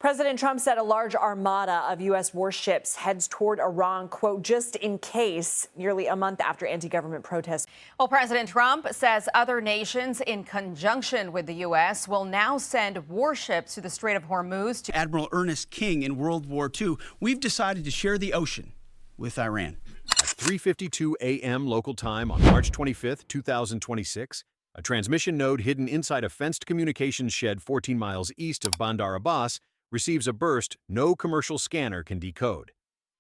President Trump said a large armada of U.S. warships heads toward Iran, quote, just in case, nearly a month after anti-government protests. Well, President Trump says other nations, in conjunction with the U.S., will now send warships to the Strait of Hormuz. Admiral Ernest King in World War II, we've decided to share the ocean with Iran. At 3:52 a.m. local time on March 25, 2026, a transmission node hidden inside a fenced communications shed 14 miles east of Bandar Abbas receives a burst no commercial scanner can decode.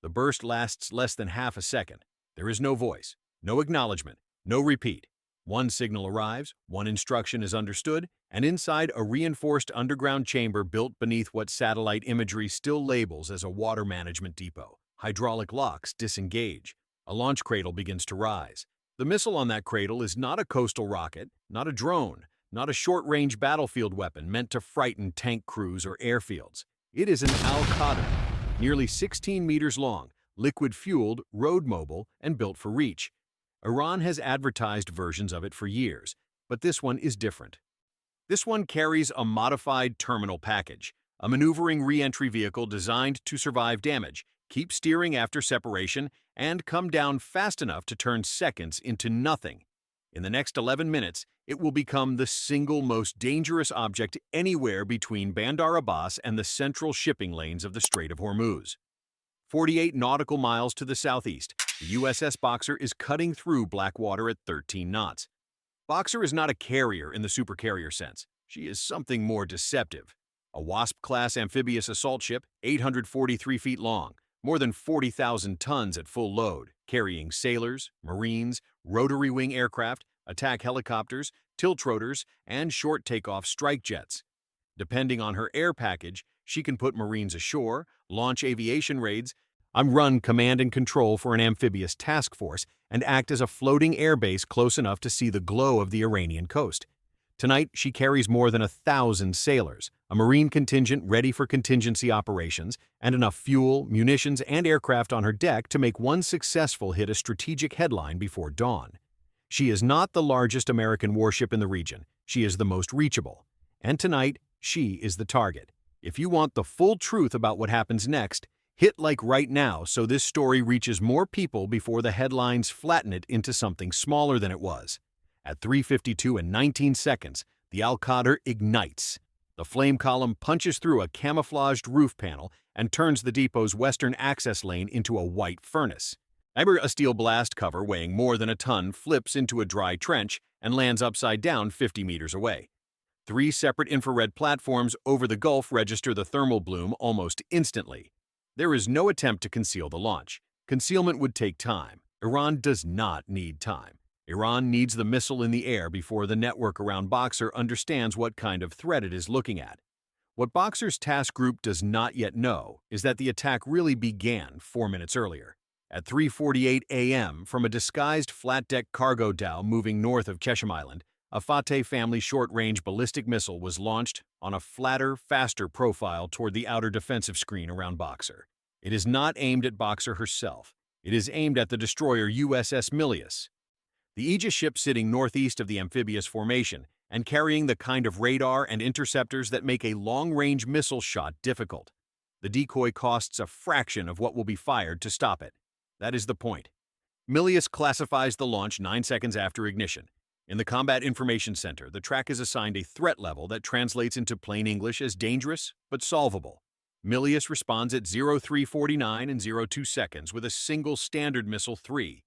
The burst lasts less than half a second. There is no voice, no acknowledgement, no repeat. One signal arrives, one instruction is understood, and inside a reinforced underground chamber built beneath what satellite imagery still labels as a water management depot, hydraulic locks disengage. A launch cradle begins to rise. The missile on that cradle is not a coastal rocket, not a drone, not a short-range battlefield weapon meant to frighten tank crews or airfields. It is an Al-Qadr, nearly 16 meters long, liquid-fueled, road-mobile, and built for reach. Iran has advertised versions of it for years, but this one is different. This one carries a modified terminal package, a maneuvering re-entry vehicle designed to survive damage, keep steering after separation, and come down fast enough to turn seconds into nothing. In the next 11 minutes, it will become the single most dangerous object anywhere between Bandar Abbas and the central shipping lanes of the Strait of Hormuz. 48 nautical miles to the southeast, the USS Boxer is cutting through black water at 13 knots. Boxer is not a carrier in the supercarrier sense. She is something more deceptive. A Wasp-class amphibious assault ship, 843 feet long, more than 40,000 tons at full load, carrying sailors, Marines, rotary wing aircraft, attack helicopters, tiltrotors, and short takeoff strike jets. Depending on her air package, she can put Marines ashore, launch aviation raids, run command and control for an amphibious task force, and act as a floating airbase close enough to see the glow of the Iranian coast. Tonight, she carries more than 1,000 sailors, a Marine contingent ready for contingency operations, and enough fuel, munitions, and aircraft on her deck to make one successful hit a strategic headline before dawn. She is not the largest American warship in the region. She is the most reachable. And tonight, she is the target. If you want the full truth about what happens next, hit like right now so this story reaches more people before the headlines flatten it into something smaller than it was. At 3:52 and 19 seconds, the Al-Qadr ignites. The flame column punches through a camouflaged roof panel and turns the depot's western access lane into a white furnace. A steel blast cover weighing more than a ton flips into a dry trench and lands upside down 50 meters away. 3 separate infrared platforms over the Gulf register the thermal bloom almost instantly. There is no attempt to conceal the launch. Concealment would take time. Iran does not need time. Iran needs the missile in the air before the network around Boxer understands what kind of threat it is looking at. What Boxer's task group does not yet know is that the attack really began 4 minutes earlier. At 3:48 a.m., from a disguised flat-deck cargo dhow moving north of Chesham Island, a Fateh family short-range ballistic missile was launched on a flatter, faster profile toward the outer defensive screen around Boxer. It is not aimed at Boxer herself. It is aimed at the destroyer USS Milius. The Aegis ship sitting northeast of the amphibious formation and carrying the kind of radar and interceptors that make a long-range missile shot difficult. The decoy costs a fraction of what will be fired to stop it. That is the point. Milius classifies the launch 9 seconds after ignition. In the Combat Information Center, the track is assigned a threat level that translates into plain English as dangerous but solvable. Milius responds at 0349 and 02 seconds with a single Standard Missile 3.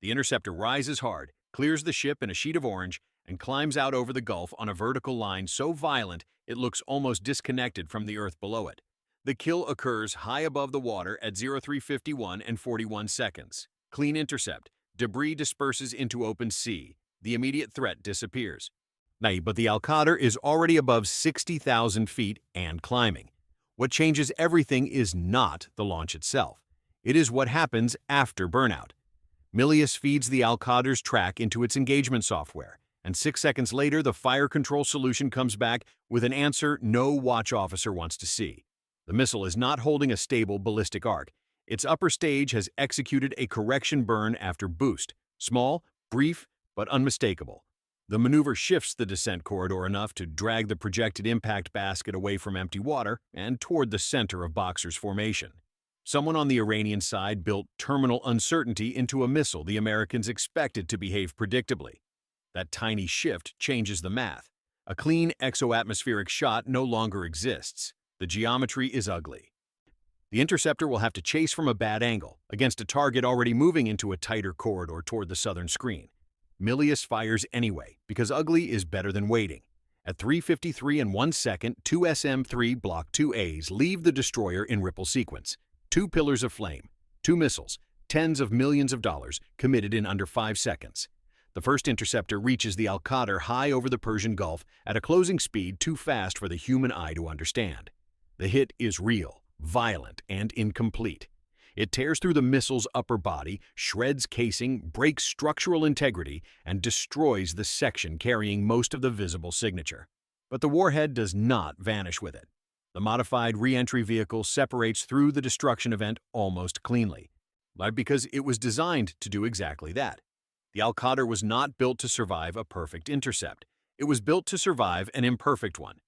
The Interceptor rises hard, clears the ship in a sheet of orange, and climbs out over the Gulf on a vertical line so violent it looks almost disconnected from the earth below it. The kill occurs high above the water at 0351 and 41 seconds. Clean intercept. Debris disperses into open sea. The immediate threat disappears. But the Al-Qadr is already above 60,000 feet and climbing. What changes everything is not the launch itself. It is what happens after burnout. Milius feeds the Al-Qadr's track into its engagement software, and 6 seconds later the fire control solution comes back with an answer no watch officer wants to see. The missile is not holding a stable ballistic arc. Its upper stage has executed a correction burn after boost, small, brief, but unmistakable. The maneuver shifts the descent corridor enough to drag the projected impact basket away from empty water and toward the center of Boxer's formation. Someone on the Iranian side built terminal uncertainty into a missile the Americans expected to behave predictably. That tiny shift changes the math. A clean exoatmospheric shot no longer exists. The geometry is ugly. The interceptor will have to chase from a bad angle against a target already moving into a tighter corridor toward the southern screen. Milius fires anyway, because ugly is better than waiting. At 3:53 and 1 second, two SM-3 Block 2As leave the destroyer in ripple sequence. Two pillars of flame, two missiles, tens of millions of dollars committed in under 5 seconds. The first interceptor reaches the Al-Qadr high over the Persian Gulf at a closing speed too fast for the human eye to understand. The hit is real, violent, and incomplete. It tears through the missile's upper body, shreds casing, breaks structural integrity, and destroys the section carrying most of the visible signature. But the warhead does not vanish with it. The modified re-entry vehicle separates through the destruction event almost cleanly, but because it was designed to do exactly that. The Al-Qadr was not built to survive a perfect intercept. It was built to survive an imperfect one.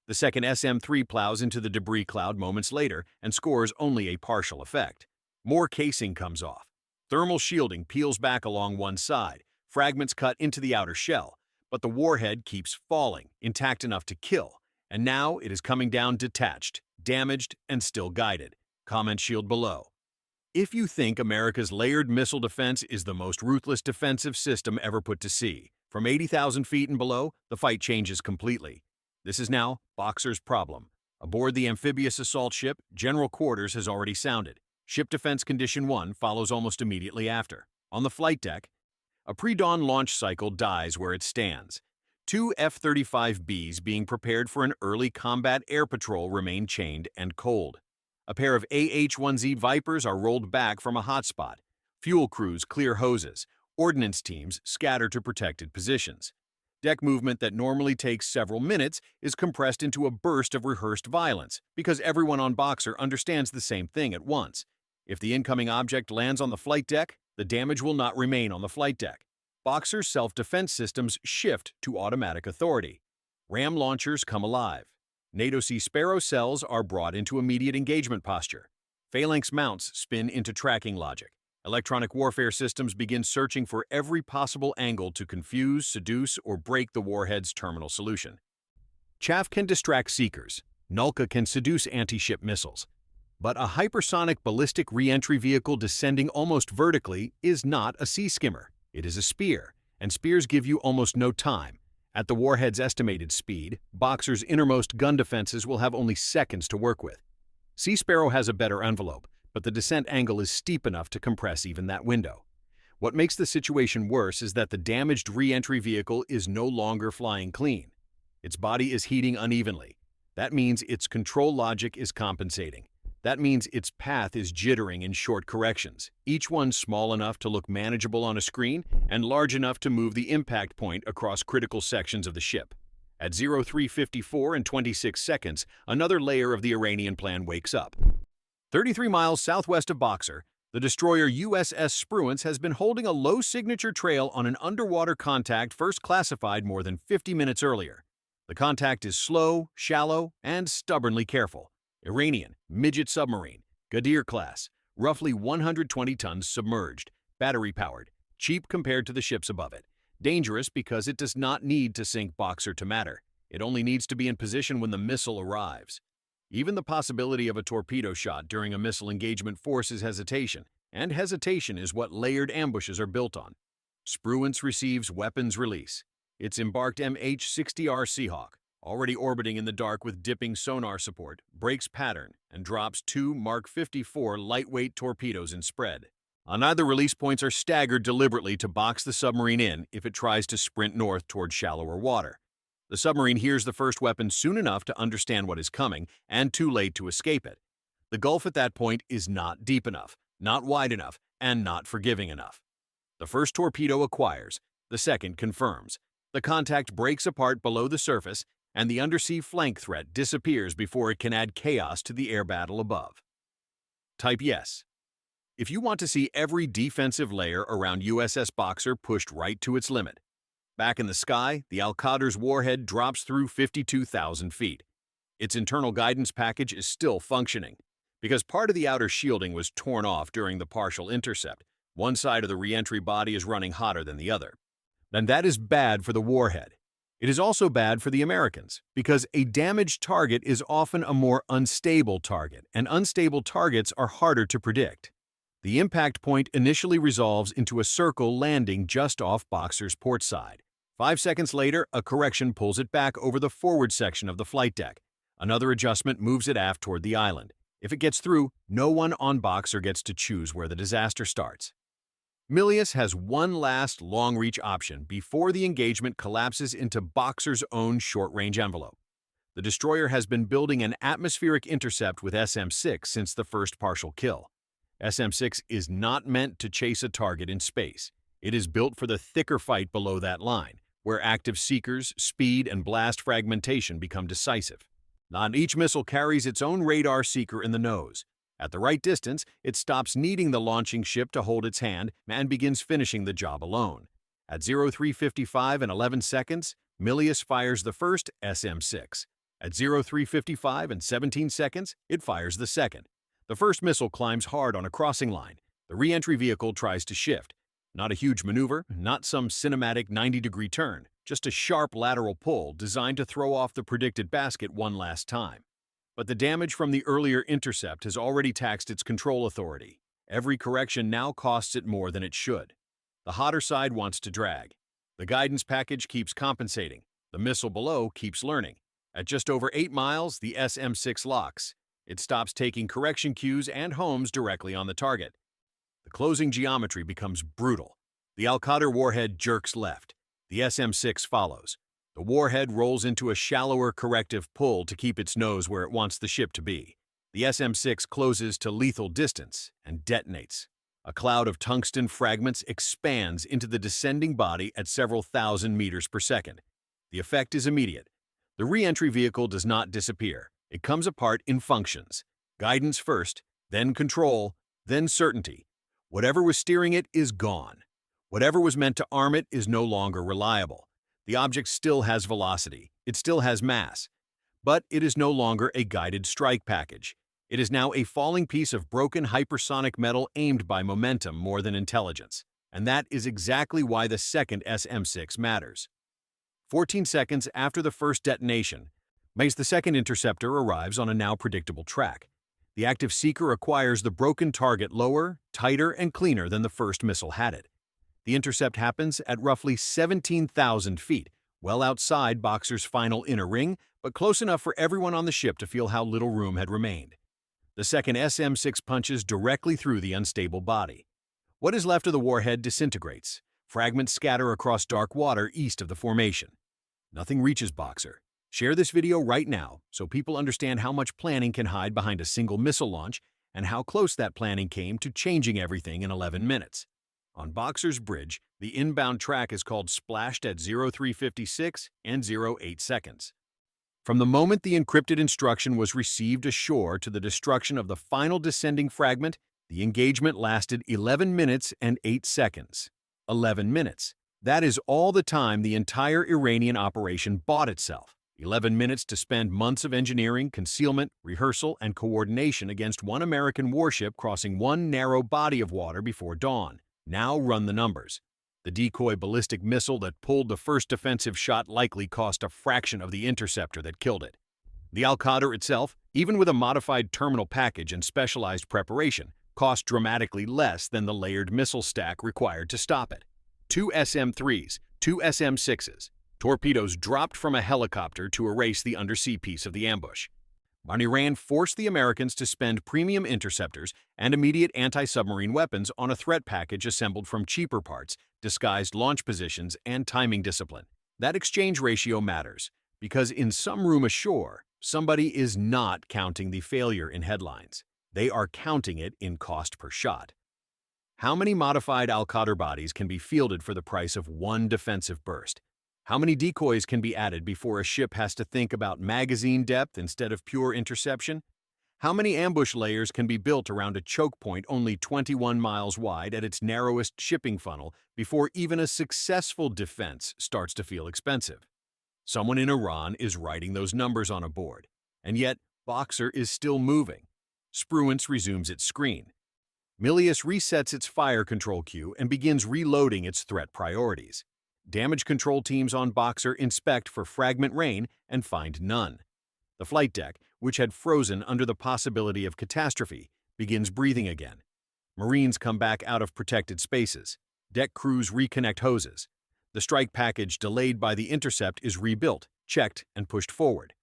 The second SM-3 plows into the debris cloud moments later and scores only a partial effect. More casing comes off. Thermal shielding peels back along one side, fragments cut into the outer shell, but the warhead keeps falling, intact enough to kill, and now it is coming down detached, damaged, and still guided. Comment shield below. If you think America's layered missile defense is the most ruthless defensive system ever put to sea, from 80,000 feet and below, the fight changes completely. This is now Boxer's problem. Aboard the amphibious assault ship, General Quarters has already sounded. Ship Defense Condition 1 follows almost immediately after. On the flight deck, a pre-dawn launch cycle dies where it stands. Two F-35Bs being prepared for an early combat air patrol remain chained and cold. A pair of AH-1Z Vipers are rolled back from a hotspot. Fuel crews clear hoses. Ordnance teams scatter to protected positions. Deck movement that normally takes several minutes is compressed into a burst of rehearsed violence because everyone on Boxer understands the same thing at once. If the incoming object lands on the flight deck, the damage will not remain on the flight deck. Boxer's self-defense systems shift to automatic authority. Ram launchers come alive. NATO Sea Sparrow cells are brought into immediate engagement posture. Phalanx mounts spin into tracking logic. Electronic warfare systems begin searching for every possible angle to confuse, seduce, or break the warhead's terminal solution. Chaff can distract seekers. Nulka can seduce anti-ship missiles. But a hypersonic ballistic re-entry vehicle descending almost vertically is not a sea skimmer. It is a spear, and spears give you almost no time. At the warhead's estimated speed, Boxer's innermost gun defenses will have only seconds to work with. Sea Sparrow has a better envelope, but the descent angle is steep enough to compress even that window. What makes the situation worse is that the damaged re-entry vehicle is no longer flying clean. Its body is heating unevenly. That means its control logic is compensating. That means its path is jittering in short corrections, each one small enough to look manageable on a screen and large enough to move the impact point across critical sections of the ship. At 0354 and 26 seconds, another layer of the Iranian plan wakes up. 33 miles southwest of Boxer, the destroyer USS Spruance has been holding a low-signature trail on an underwater contact first classified more than 50 minutes earlier. The contact is slow, shallow, and stubbornly careful. Iranian, midget submarine, Ghadir class, roughly 120 tons submerged, battery-powered, cheap compared to the ships above it, dangerous because it does not need to sink Boxer to matter. It only needs to be in position when the missile arrives. Even the possibility of a torpedo shot during a missile engagement forces hesitation, and hesitation is what layered ambushes are built on. Spruance receives weapons release. Its embarked MH-60R Seahawk, already orbiting in the dark with dipping sonar support, breaks pattern and drops two Mark 54 lightweight torpedoes in spread. On either release points are staggered deliberately to box the submarine in if it tries to sprint north toward shallower water. The submarine hears the first weapon soon enough to understand what is coming and too late to escape it. The gulf at that point is not deep enough, not wide enough, and not forgiving enough. The first torpedo acquires, the second confirms. The contact breaks apart below the surface, and the undersea flank threat disappears before it can add chaos to the air battle above. Type yes. If you want to see every defensive layer around USS Boxer pushed right to its limit, Back in the sky, the Al-Qadr's warhead drops through 52,000 feet. Its internal guidance package is still functioning. Because part of the outer shielding was torn off during the partial intercept, one side of the re-entry body is running hotter than the other. And that is bad for the warhead. It is also bad for the Americans, because a damaged target is often a more unstable target, and unstable targets are harder to predict. The impact point initially resolves into a circle landing just off Boxer's port side. 5 seconds later, a correction pulls it back over the forward section of the flight deck. Another adjustment moves it aft toward the island. If it gets through, no one on Boxer gets to choose where the disaster starts. Milius has one last long-reach option before the engagement collapses into Boxer's own short-range envelope. The destroyer has been building an atmospheric intercept with SM-6 since the first partial kill. SM-6 is not meant to chase a target in space. It is built for the thicker fight below that line, where active seekers, speed, and blast fragmentation become decisive. Not each missile carries its own radar seeker in the nose. At the right distance, it stops needing the launching ship to hold its hand and begins finishing the job alone. At 03:55 and 11 seconds, Milius fires the first SM-6. At 03:55 and 17 seconds, it fires the second. The first missile climbs hard on a crossing line. The re-entry vehicle tries to shift. Not a huge maneuver, not some cinematic 90-degree turn, just a sharp lateral pull designed to throw off the predicted basket one last time. But the damage from the earlier intercept has already taxed its control authority. Every correction now costs it more than it should. The hotter side wants to drag. The guidance package keeps compensating. The missile below keeps learning. At just over 8 miles, the SM-6 locks. It stops taking correction cues and homes directly on the target. The closing geometry becomes brutal. The Al-Qadr warhead jerks left. The SM-6 follows. The warhead rolls into a shallower corrective pull to keep its nose where it wants the ship to be. The SM-6 closes to lethal distance and detonates. A cloud of tungsten fragments expands into the descending body at several thousand meters per second. The effect is immediate. The re-entry vehicle does not disappear. It comes apart in functions. Guidance first, then control, then certainty. Whatever was steering it is gone. Whatever was meant to arm it is no longer reliable. The object still has velocity, it still has mass, but it is no longer a guided strike package. It is now a falling piece of broken hypersonic metal aimed by momentum more than intelligence. And that is exactly why the second SM-6 matters. 14 seconds after the first detonation, the second interceptor arrives on a now predictable track. The active seeker acquires the broken target lower, tighter, and cleaner than the first missile had it. The intercept happens at roughly 17,000 feet, well outside Boxer's final inner ring, but close enough for everyone on the ship to feel how little room had remained. The second SM-6 punches directly through the unstable body. What is left of the warhead disintegrates. Fragments scatter across dark water east of the formation. Nothing reaches Boxer. Share this video right now so people understand how much planning can hide behind a single missile launch and how close that planning came to changing everything in 11 minutes. On Boxer's bridge, the inbound track is called splashed at 03:56 and 08 seconds. From the moment the encrypted instruction was received ashore to the destruction of the final descending fragment, the engagement lasted 11 minutes and 8 seconds. 11 minutes. That is all the time the entire Iranian operation bought itself. 11 minutes to spend months of engineering, concealment, rehearsal, and coordination against one American warship crossing one narrow body of water before dawn. Now run the numbers. The decoy ballistic missile that pulled the first defensive shot likely cost a fraction of the interceptor that killed it. The Al-Qadr itself, even with a modified terminal package and specialized preparation, cost dramatically less than the layered missile stack required to stop it. 2 SM-3s, 2 SM-6s. Torpedoes dropped from a helicopter to erase the undersea piece of the ambush. Iran forced the Americans to spend premium interceptors and immediate anti-submarine weapons on a threat package assembled from cheaper parts, disguised launch positions, and timing discipline. That exchange ratio matters, because in some room ashore, somebody is not counting the failure in headlines. They are counting it in cost per shot. How many modified Al-Qadr bodies can be fielded for the price of one defensive burst? How many decoys can be added before a ship has to think about magazine depth instead of pure interception? How many ambush layers can be built around a choke point only 21 miles wide at its narrowest shipping funnel before even a successful defense starts to feel expensive? Someone in Iran is writing those numbers on a board, and yet Boxer is still moving. Spruance resumes its screen. Milius resets its fire control queue and begins reloading its threat priorities. Damage control teams on Boxer inspect for fragment rain and find none. The flight deck, which had frozen under the possibility of catastrophe, begins breathing again. Marines come back out of protected spaces. Deck crews reconnect hoses. The strike package delayed by the intercept is rebuilt, checked, and pushed forward.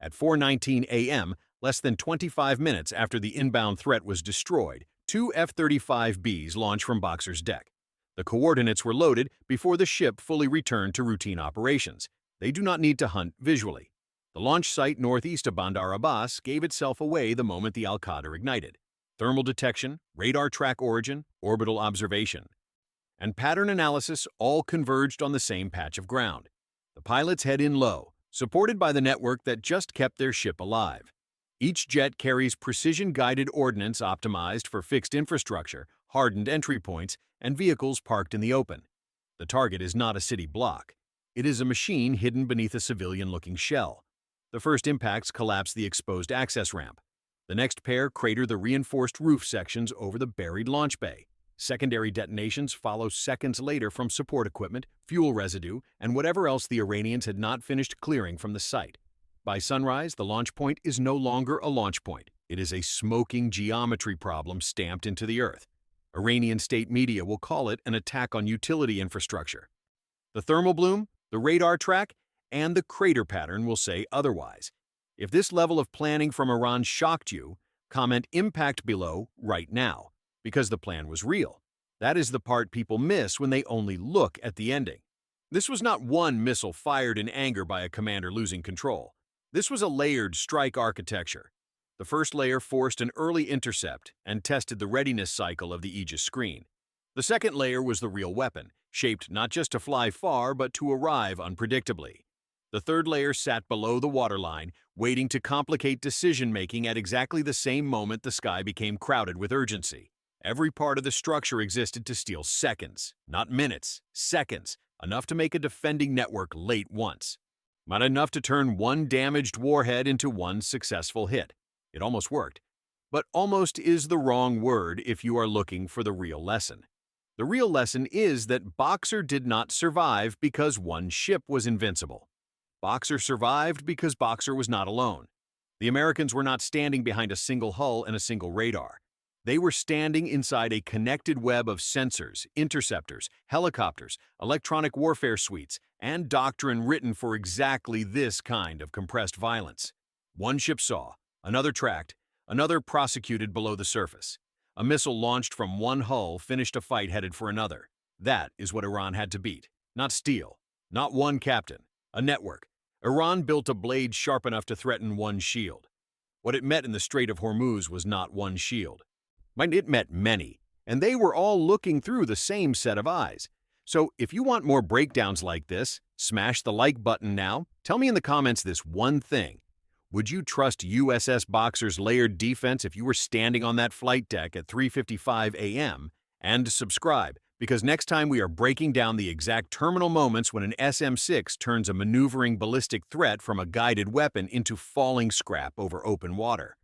At 4:19 a.m., less than 25 minutes after the inbound threat was destroyed, 2 F-35Bs launched from Boxer's deck. The coordinates were loaded before the ship fully returned to routine operations. They do not need to hunt visually. The launch site northeast of Bandar Abbas gave itself away the moment the Al-Qadr ignited. Thermal detection, radar track origin, orbital observation, and pattern analysis all converged on the same patch of ground. The pilots head in low, supported by the network that just kept their ship alive. Each jet carries precision-guided ordnance optimized for fixed infrastructure, hardened entry points, and vehicles parked in the open. The target is not a city block. It is a machine hidden beneath a civilian-looking shell. The first impacts collapse the exposed access ramp. The next pair crater the reinforced roof sections over the buried launch bay. Secondary detonations follow seconds later from support equipment, fuel residue, and whatever else the Iranians had not finished clearing from the site. By sunrise, the launch point is no longer a launch point. It is a smoking geometry problem stamped into the earth. Iranian state media will call it an attack on utility infrastructure. The thermal bloom, the radar track, and the crater pattern will say otherwise. If this level of planning from Iran shocked you, comment impact below right now, because the plan was real. That is the part people miss when they only look at the ending. This was not one missile fired in anger by a commander losing control. This was a layered strike architecture. The first layer forced an early intercept and tested the readiness cycle of the Aegis screen. The second layer was the real weapon, shaped not just to fly far but to arrive unpredictably. The third layer sat below the waterline, waiting to complicate decision-making at exactly the same moment the sky became crowded with urgency. Every part of the structure existed to steal seconds, not minutes, seconds, enough to make a defending network late once. Not enough to turn one damaged warhead into one successful hit. It almost worked. But almost is the wrong word if you are looking for the real lesson. The real lesson is that Boxer did not survive because one ship was invincible. Boxer survived because Boxer was not alone. The Americans were not standing behind a single hull and a single radar. They were standing inside a connected web of sensors, interceptors, helicopters, electronic warfare suites, and doctrine written for exactly this kind of compressed violence. One ship saw, another tracked, another prosecuted below the surface. A missile launched from one hull finished a fight headed for another. That is what Iran had to beat, not steal, not one captain, a network. Iran built a blade sharp enough to threaten one shield. What it met in the Strait of Hormuz was not one shield. It met many, and they were all looking through the same set of eyes. So if you want more breakdowns like this, smash the like button now. Tell me in the comments this one thing. Would you trust USS Boxer's layered defense if you were standing on that flight deck at 3:55 a.m.? And subscribe, because next time we are breaking down the exact terminal moments when an SM-6 turns a maneuvering ballistic threat from a guided weapon into falling scrap over open water.